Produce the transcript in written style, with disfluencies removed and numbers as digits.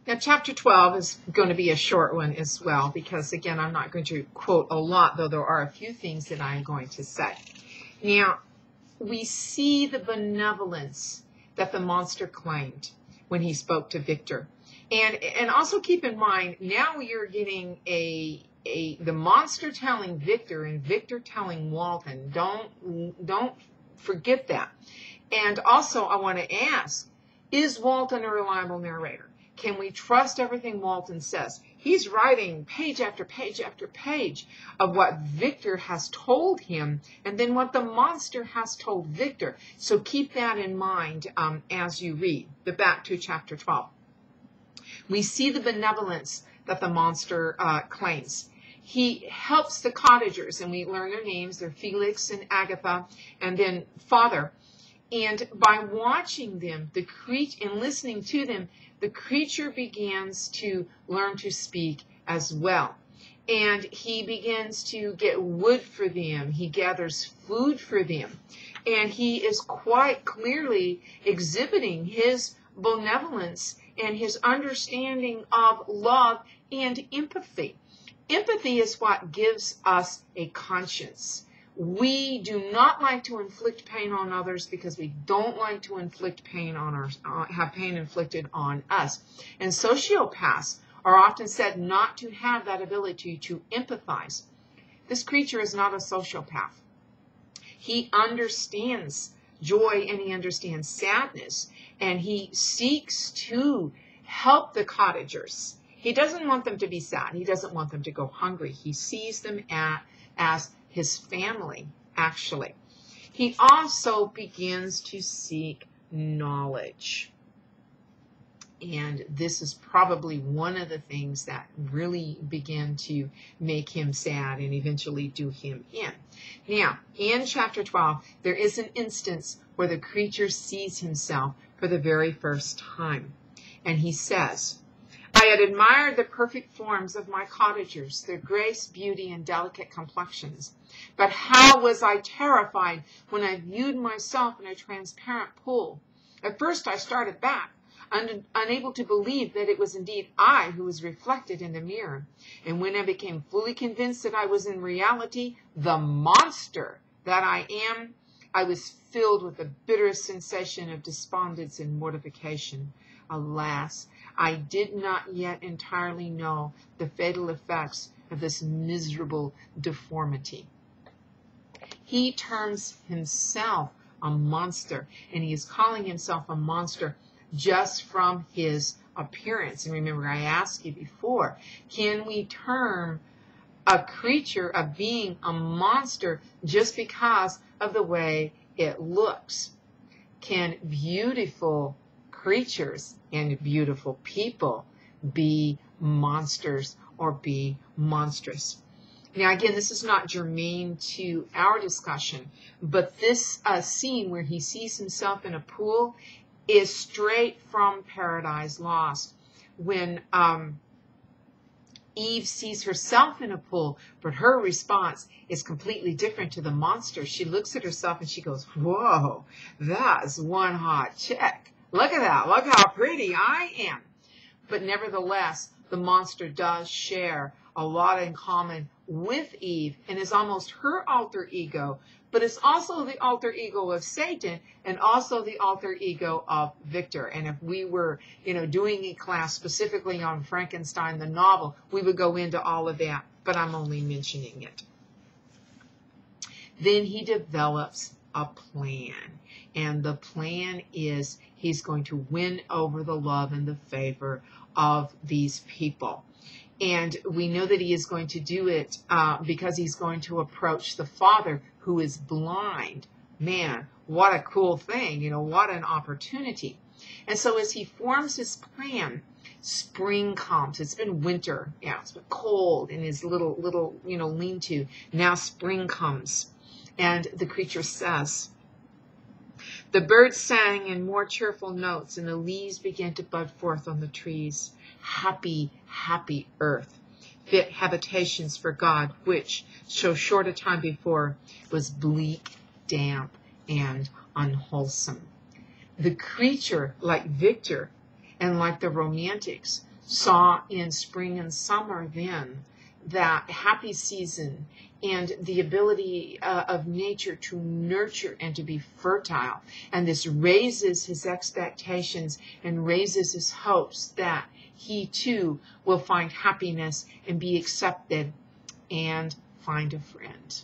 Now, chapter 12 is going to be a short one as well, because, again, I'm not going to quote a lot, though there are a few things that I'm going to say. Now, we see the benevolence that the monster claimed when he spoke to Victor. And also keep in mind, now you're getting the monster telling Victor and Victor telling Walton. Don't forget that. And also, I want to ask, is Walton a reliable narrator? Can we trust everything Walton says? He's writing page after page after page of what Victor has told him and then what the monster has told Victor. So keep that in mind as you read back to chapter 12. We see the benevolence that the monster claims. He helps the cottagers, and we learn their names. They're Felix and Agatha, and then Father. And by watching them, and listening to them, the creature begins to learn to speak as well. And he begins to get wood for them. He gathers food for them. And he is quite clearly exhibiting his benevolence and his understanding of love and empathy. Empathy is what gives us a conscience. We do not like to inflict pain on others because we don't like to inflict pain on have pain inflicted on us. And sociopaths are often said not to have that ability to empathize. This creature is not a sociopath. He understands joy and he understands sadness, and he seeks to help the cottagers. He doesn't want them to be sad. He doesn't want them to go hungry. He sees them as his family, actually. He also begins to seek knowledge. And this is probably one of the things that really began to make him sad and eventually do him in. Now, in chapter 12, there is an instance where the creature sees himself for the very first time. And he says, I had admired the perfect forms of my cottagers, their grace, beauty, and delicate complexions. But how was I terrified when I viewed myself in a transparent pool. At first I started back, unable to believe that it was indeed I who was reflected in the mirror. And when I became fully convinced that I was in reality the monster that I am, I was filled with the bitterest sensation of despondence and mortification. Alas, I did not yet entirely know the fatal effects of this miserable deformity. He terms himself a monster, and he is calling himself a monster just from his appearance. And remember, I asked you before, can we term a creature, a being, a monster just because of the way it looks? Can beautiful creatures and beautiful people be monsters or be monstrous? Now, again, this is not germane to our discussion, but this scene where he sees himself in a pool is straight from Paradise Lost, when Eve sees herself in a pool, but her response is completely different to the monster. She looks at herself and she goes, whoa, that's one hot chick. Look at that. Look how pretty I am. But nevertheless, the monster does share a lot in common with Eve and is almost her alter ego, but it's also the alter ego of Satan and also the alter ego of Victor. And if we were, doing a class specifically on Frankenstein, the novel, we would go into all of that, but I'm only mentioning it. Then he develops a plan. And the plan is he's going to win over the love and the favor of these people. And we know that he is going to do it because he's going to approach the father who is blind. Man, what a cool thing. What an opportunity. And so as he forms his plan, spring comes. It's been winter. Yeah, it's been cold in his little lean-to. Now spring comes. And the creature says, the birds sang in more cheerful notes, and the leaves began to bud forth on the trees. Happy, happy earth, fit habitations for God, which, so short a time before, was bleak, damp, and unwholesome. The creature, like Victor and like the Romantics, saw in spring and summer then, that happy season and the ability of nature to nurture and to be fertile. And this raises his expectations and raises his hopes that he too will find happiness and be accepted and find a friend.